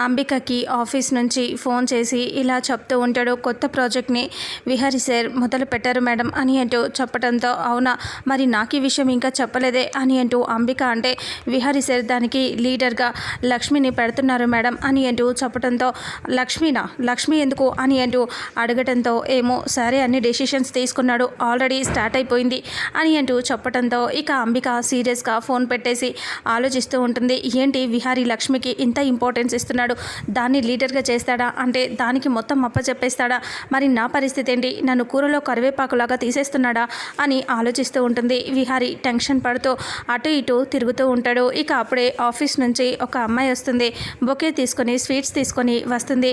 అంబికకి office నుంచి phone చేసి ఇలా చెప్తూ ఉంటాడు. కొత్త ప్రాజెక్ట్ని విహారీ సార్ మొదలు పెట్టారు మేడం అని అంటూ చెప్పడంతో, అవునా, మరి నాకు ఈ విషయం ఇంకా చెప్పలేదే అని అంటూ అంబిక అంటే, విహారీ సార్ దానికి లీడర్గా లక్ష్మిని పెడుతున్నారు మేడం అని అంటూ చెప్పడంతో, లక్ష్మి ఎందుకు అని అంటూ అడగటంతో, ఏమో సరే అన్ని డెసిషన్స్ తీసుకున్నాడు, ఆల్రెడీ స్టార్ట్ అయిపోయింది అని అంటూ చెప్పడంతో ఇక అంబిక సీరియస్గా ఫోన్ పెట్టేసి ఆలోచిస్తూ ఉంటుంది. ఏంటి విహారీ లక్ష్మికి ఇంత ఇంపార్టెన్స్ ఇస్తున్నాడు, దాన్ని లీడర్గా చేస్తాడా అంటే దానికి మొత్తం చెప్పేస్తాడా, మరి నా పరిస్థితి ఏంటి, నన్ను కూరలో కరివేపాకులాగా తీసేస్తున్నాడా అని ఆలోచిస్తూ ఉంటుంది. విహారీ టెన్షన్ పడుతూ అటు ఇటు తిరుగుతూ ఉంటాడు. ఇక అప్పుడే ఆఫీస్ నుంచి ఒక అమ్మాయి వస్తుంది. బొకే తీసుకొని స్వీట్స్ తీసుకొని వస్తుంది.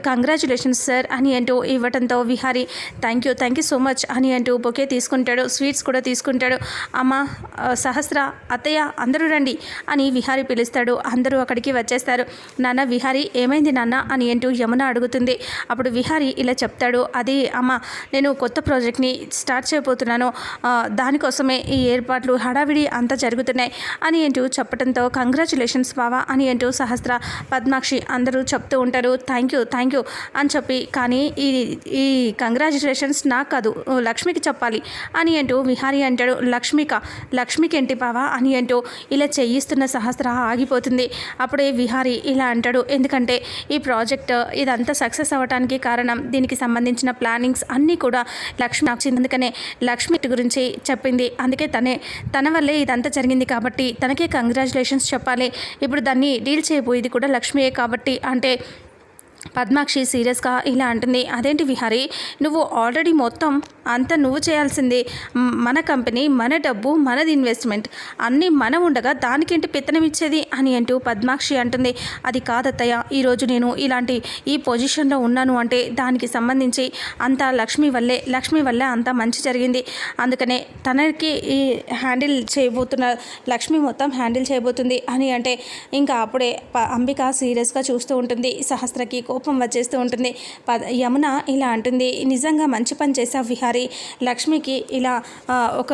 కంగ్రాచులేషన్స్ సార్ అని అంటూ ఇవ్వడంతో Vihari thank you so much అని అంటూ బొకే తీసుకుంటాడు. స్వీట్స్ కూడా తీసుకుంటాడు. అమ్మ, సహస్ర, అత్తయ్య అందరూ రండి అని విహారీ పిలుస్తాడు. అందరూ అక్కడికి వచ్చేస్తారు. నాన్న విహారీ ఏమైంది నాన్న అని అంటూ యమున అడుగుతుంది. అప్పుడు విహారీ ఇలా చెప్తాడు, అది అమ్మ, నేను కొత్త ప్రాజెక్ట్ని స్టార్ట్ చేయబోతున్నాను, దానికోసమే ఈ ఏర్పాట్లు హడావిడి అంతా జరుగుతున్నాయి అని అంటూ చెప్పడంతో, కంగ్రాచులేషన్స్ బావా అని అంటూ సహస్ర, పద్మాక్షి అందరూ చెప్తూ ఉంటారు. థ్యాంక్ యూ అని చెప్పి, కానీ ఈ కంగ్రాచులేషన్స్ నాకు కాదు, లక్ష్మికి చెప్పాలి అని అంటూ విహారీ అంటాడు. లక్ష్మికి ఏంటి బావా అని అంటూ ఇలా చేయిస్తున్న సహస్ర ఆగిపోతుంది. అప్పుడే విహారీ ఇలా అంటాడు, ఎందుకంటే ఈ ప్రాజెక్ట్ ఇదంతా సక్సెస్ అవ్వడానికి కారణం, దీనికి సంబంధించిన ప్లానింగ్స్ అన్నీ కూడా లక్ష్మి వచ్చింది, అందుకనే లక్ష్మి గురించి చెప్పింది, అందుకే తన వల్లే ఇదంతా జరిగింది కాబట్టి తనకే కంగ్రాచులేషన్స్ చెప్పాలి, ఇప్పుడు దాన్ని డీల్ చేయబోయేది కూడా లక్ష్మియే కాబట్టి అంటే పద్మాక్షి సీరియస్గా ఇలా అంటుంది. అదేంటి విహారీ, నువ్వు ఆల్రెడీ మొత్తం అంతా నువ్వు చేయాల్సింది, మన కంపెనీ, మన డబ్బు, మనది ఇన్వెస్ట్మెంట్ అన్నీ మనం ఉండగా దానికేంటి పెత్తనం ఇచ్చేది అని అంటూ పద్మాక్షి అంటుంది. అది కాదత్తయ్య, ఈరోజు నేను ఈ పొజిషన్లో ఉన్నాను అంటే దానికి సంబంధించి అంతా లక్ష్మి వల్లే అంతా మంచి జరిగింది, అందుకనే తనకి ఈ హ్యాండిల్ చేయబోతున్న లక్ష్మి మొత్తం హ్యాండిల్ చేయబోతుంది అని అంటే ఇంకా అప్పుడే అంబిక సీరియస్గా చూస్తూ ఉంటుంది. సహస్రకి కోపం వచ్చేస్తూ ఉంటుంది. యమున ఇలా అంటుంది, నిజంగా మంచి పని చేశావు విహారీ, లక్ష్మికి ఇలా ఒక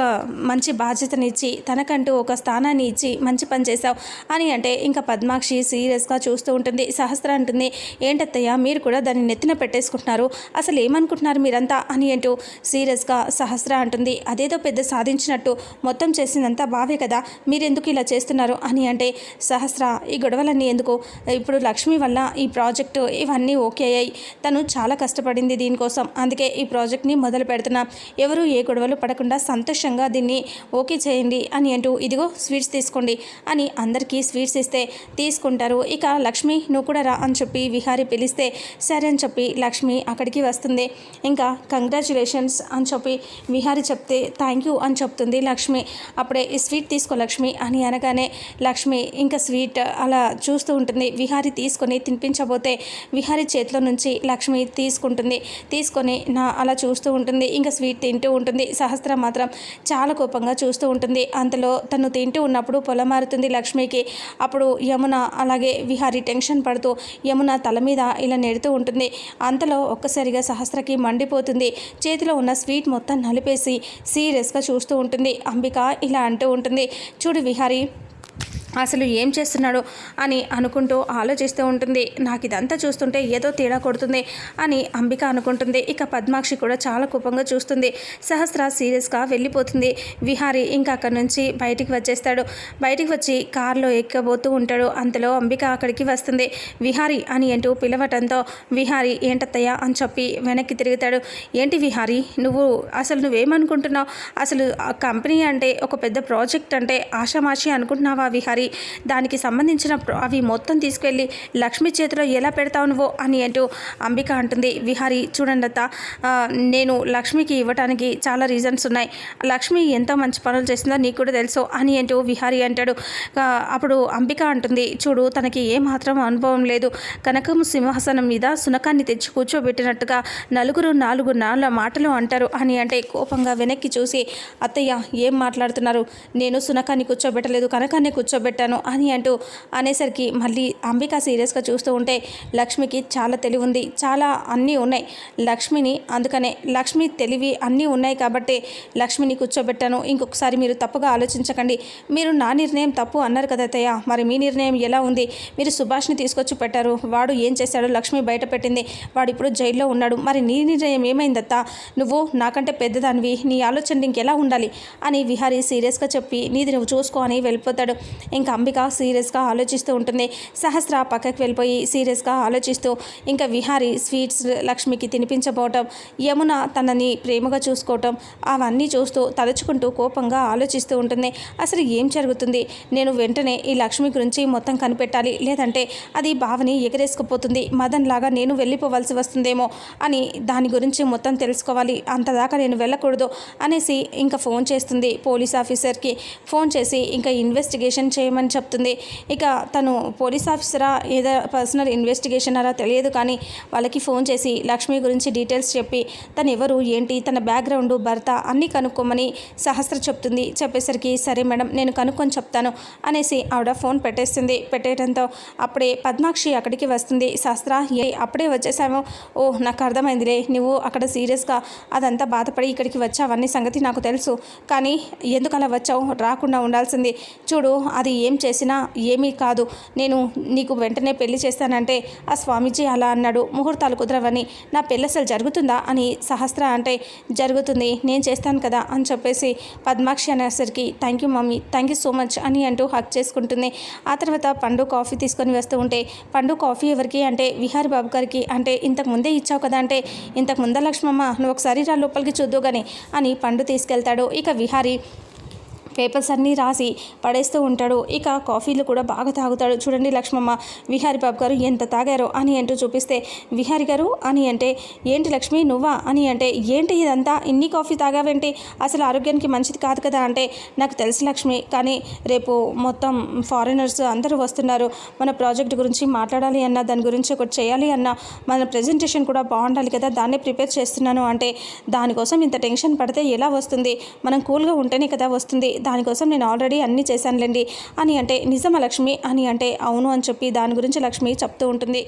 మంచి బాధ్యతనిచ్చి తనకంటూ ఒక స్థానాన్ని ఇచ్చి మంచి పని చేశావు అని అంటే ఇంకా పద్మాక్షి సీరియస్గా చూస్తూ ఉంటుంది. సహస్ర అంటుంది, ఏంటత్తయ్య మీరు కూడా దాన్ని నెత్తిన పెట్టేసుకుంటున్నారు, అసలు ఏమనుకుంటున్నారు మీరంతా అని అంటూ సీరియస్గా సహస్ర అంటుంది. అదేదో పెద్ద సాధించినట్టు మొత్తం చేసిందంతా బావే కదా, మీరెందుకు ఇలా చేస్తున్నారు అని అంటే, సహస్ర ఈ గొడవలన్నీ ఎందుకు, ఇప్పుడు లక్ష్మి వల్ల ఈ ప్రాజెక్టు ఇవన్నీ ఓకే అయ్యాయి, తను చాలా కష్టపడింది దీనికోసం, అందుకే ఈ ప్రాజెక్ట్ని మొదలు పెడుతున్నా, ఎవరు ఏ గొడవలు పడకుండా సంతోషంగా దీన్ని ఓకే చేయండి అని అంటూ, ఇదిగో స్వీట్స్ తీసుకోండి అని అందరికీ స్వీట్స్ ఇస్తే తీసుకుంటారు. ఇక లక్ష్మి నువ్వు కూడా రా అని చెప్పి విహారీ పిలిస్తే సరే అని చెప్పి లక్ష్మి అక్కడికి వస్తుంది. ఇంకా కంగ్రాచులేషన్స్ అని చెప్పి విహారీ చెప్తే థ్యాంక్ యూ అని చెప్తుంది లక్ష్మి. అప్పుడే ఈ స్వీట్ తీసుకో లక్ష్మి అని అనగానే లక్ష్మి ఇంకా స్వీట్ అలా చూస్తూ ఉంటుంది. విహారీ తీసుకొని తినిపించబోతే విహారీ చేతిలో నుంచి లక్ష్మి తీసుకొని అలా చూస్తూ ఉంటుంది. ఇంకా స్వీట్ తింటూ ఉంటుంది. సహస్ర మాత్రం చాలా కోపంగా చూస్తూ ఉంటుంది. అంతలో తను తింటూ ఉన్నప్పుడు పొలమారుతుంది లక్ష్మికి. అప్పుడు యమున అలాగే విహారీ టెన్షన్ పడుతూ యమున తల మీద ఇలా నెడుతూ ఉంటుంది. అంతలో ఒక్కసారిగా సహస్రకి మండిపోతుంది. చేతిలో ఉన్న స్వీట్ మొత్తం నలిపేసి సీరియస్గా చూస్తూ ఉంటుంది. అంబిక ఇలా అంటూ ఉంటుంది, చూడు విహారీ అసలు ఏం చేస్తున్నాడు అని అనుకుంటూ ఆలోచిస్తూ ఉంటుంది. నాకు ఇదంతా చూస్తుంటే ఏదో తేడా కొడుతుంది అని అంబిక అనుకుంటుంది. ఇక పద్మాక్షి కూడా చాలా కోపంగా చూస్తుంది. సహస్ర సీరియస్గా వెళ్ళిపోతుంది. విహారీ ఇంకా అక్కడి నుంచి బయటికి వచ్చేస్తాడు. బయటికి వచ్చి కారులో ఎక్కబోతూ ఉంటాడు. అంతలో అంబిక అక్కడికి వస్తుంది. విహారీ అని అంటూ పిలవటంతో విహారీ ఏంటత్తయ్య అని చెప్పి వెనక్కి తిరుగుతాడు. ఏంటి విహారీ, నువ్వేమనుకుంటున్నావు, అసలు కంపెనీ అంటే ఒక పెద్ద ప్రాజెక్ట్ అంటే ఆషామాషి అనుకుంటున్నావా విహారీ, దానికి సంబంధించిన అవి మొత్తం తీసుకెళ్ళి లక్ష్మి చేతిలో ఎలా పెడతావు నువ్వు అని అంటూ అంబిక అంటుంది. విహారీ చూడండి అత్త, నేను లక్ష్మికి ఇవ్వడానికి చాలా రీజన్స్ ఉన్నాయి, లక్ష్మి ఎంతో మంచి పనులు చేసిందో నీకు కూడా తెలుసు అని అంటూ విహారీ అంటాడు. అప్పుడు అంబిక అంటుంది, చూడు తనకి ఏమాత్రం అనుభవం లేదు, కనకం సింహాసనం మీద సునకాన్ని తెచ్చి కూర్చోబెట్టినట్టుగా నలుగురు నాలుగు మాటలు అంటారు అని అంటే కోపంగా వెనక్కి చూసి, అత్తయ్య ఏం మాట్లాడుతున్నారు, నేను సునకాన్ని కూర్చోబెట్టలేదు, కనకాన్ని కూర్చోబెట్టాను కూర్చోబెట్టాను అని అంటూ అనేసరికి మళ్ళీ అంబిక సీరియస్గా చూస్తూ ఉంటే లక్ష్మికి చాలా తెలివి ఉంది, చాలా అన్నీ ఉన్నాయి లక్ష్మిని, అందుకనే లక్ష్మి తెలివి అన్నీ ఉన్నాయి కాబట్టి లక్ష్మిని కూర్చోబెట్టాను. ఇంకొకసారి మీరు తప్పుగా ఆలోచించకండి. మీరు నా నిర్ణయం తప్పు అన్నారు కదా అత్తయ్య, మరి మీ నిర్ణయం ఎలా ఉంది? మీరు సుభాష్ని తీసుకొచ్చి పెట్టారు, వాడు ఏం చేశాడు? లక్ష్మి బయట పెట్టింది, వాడు ఇప్పుడు జైల్లో ఉన్నాడు. మరి నీ నిర్ణయం ఏమైందత్త? నువ్వు నాకంటే పెద్దదానివి, నీ ఆలోచన ఇంకెలా ఉండాలి అని విహారీ సీరియస్గా చెప్పి నీది నువ్వు చూసుకో అని వెళ్ళిపోతాడు. ఇంకా అంబిక సీరియస్గా ఆలోచిస్తూ ఉంటుంది. సహస్ర పక్కకి వెళ్ళిపోయి సీరియస్గా ఆలోచిస్తూ ఇంకా విహారీ స్వీట్స్ లక్ష్మికి తినిపించబోవటం, యమున తనని ప్రేమగా చూసుకోవటం అవన్నీ చూస్తూ తలుచుకుంటూ కోపంగా ఆలోచిస్తూ ఉంటుంది. అసలు ఏం జరుగుతుంది? నేను వెంటనే ఈ లక్ష్మి గురించి మొత్తం కనిపెట్టాలి, లేదంటే అది భావని ఎగరేసుకుపోతుంది, మదన్ లాగా నేను వెళ్ళిపోవాల్సి వస్తుందేమో అని దాని గురించి మొత్తం తెలుసుకోవాలి, అంతదాకా నేను వెళ్ళకూడదు అనేసి ఇంకా ఫోన్ చేస్తుంది. పోలీస్ ఆఫీసర్కి ఫోన్ చేసి ఇంకా ఇన్వెస్టిగేషన్ చేయమని చెప్తుంది. ఇక తను పోలీస్ ఆఫీసరా ఏదో పర్సనల్ ఇన్వెస్టిగేషన్ అలా తెలియదు, కానీ వాళ్ళకి ఫోన్ చేసి లక్ష్మి గురించి డీటెయిల్స్ చెప్పి తను ఎవరు ఏంటి, తన బ్యాక్గ్రౌండ్, భర్త అన్నీ కనుక్కోమని సహస్ర చెప్తుంది. చెప్పేసరికి సరే మేడం నేను కనుక్కొని చెప్తాను అనేసి ఆవిడ ఫోన్ పెట్టేస్తుంది. పెట్టేయడంతో అప్పుడే పద్మాక్షి అక్కడికి వస్తుంది. సహస్ర అప్పుడే వచ్చేసాము, ఓ నాకు అర్థమైందిలే, నువ్వు అక్కడ సీరియస్గా అదంతా బాధపడి ఇక్కడికి వచ్చావన్నీ సంగతి నాకు తెలుసు, కానీ ఎందుకు అలా వచ్చావు? రాకుండా ఉండాల్సింది. చూడు అది ఏం చేసినా ఏమీ కాదు, నేను నీకు వెంటనే పెళ్లి చేస్తానంటే ఆ స్వామీజీ అలా అన్నాడు, ముహూర్తాలు కుదరవని, నా పెళ్ళి అసలు జరుగుతుందా అని సహస్ర అంటే జరుగుతుంది, నేను చేస్తాను కదా అని చెప్పేసి పద్మాక్షి అనేసరికి thank you mummy, thank you so much అని అంటూ హక్ చేసుకుంటుంది. ఆ తర్వాత పండు కాఫీ తీసుకొని వస్తూ ఉంటే పండు కాఫీ ఎవరికి అంటే విహారీ బాబు గారికి, అంటే ఇంతకు ముందే ఇచ్చావు కదా అంటే ఇంతకు ముందే లక్ష్మమ్మ నువ్వు ఒకసారి రా లోపలికి చూద్దు కానీ అని పండు తీసుకెళ్తాడు. ఇక విహారీ పేపర్స్ అన్నీ రాసి పడేస్తూ ఉంటాడు. ఇక కాఫీలు కూడా బాగా తాగుతాడు. చూడండి లక్ష్మమ్మ విహారీ బాబు గారు ఎంత తాగారో అని అంటూ చూపిస్తే విహారీ గారు అని అంటే ఏంటి లక్ష్మి నువ్వా అని అంటే ఏంటి ఇదంతా, ఇన్ని కాఫీ తాగావేంటి, అసలు ఆరోగ్యానికి మంచిది కాదు కదా అంటే నాకు తెలుసు లక్ష్మి, కానీ రేపు మొత్తం ఫారినర్స్ అందరూ వస్తున్నారు, మన ప్రాజెక్ట్ గురించి మాట్లాడాలి అన్న, దాని గురించి ఒకటి చేయాలి అన్న, మన ప్రజెంటేషన్ కూడా బాగుండాలి కదా, దాన్నే ప్రిపేర్ చేస్తున్నాను అంటే దానికోసం ఇంత టెన్షన్ పడితే ఎలా వస్తుంది, మనం కూల్గా ఉంటేనే కదా వస్తుంది, దానికోసం నేను ఆల్రెడీ అన్నీ చేశానులేండి అని అంటే నిజమా లక్ష్మి అని అంటే అవును అని చెప్పి దాని గురించి లక్ష్మి చెప్తూ ఉంటుంది.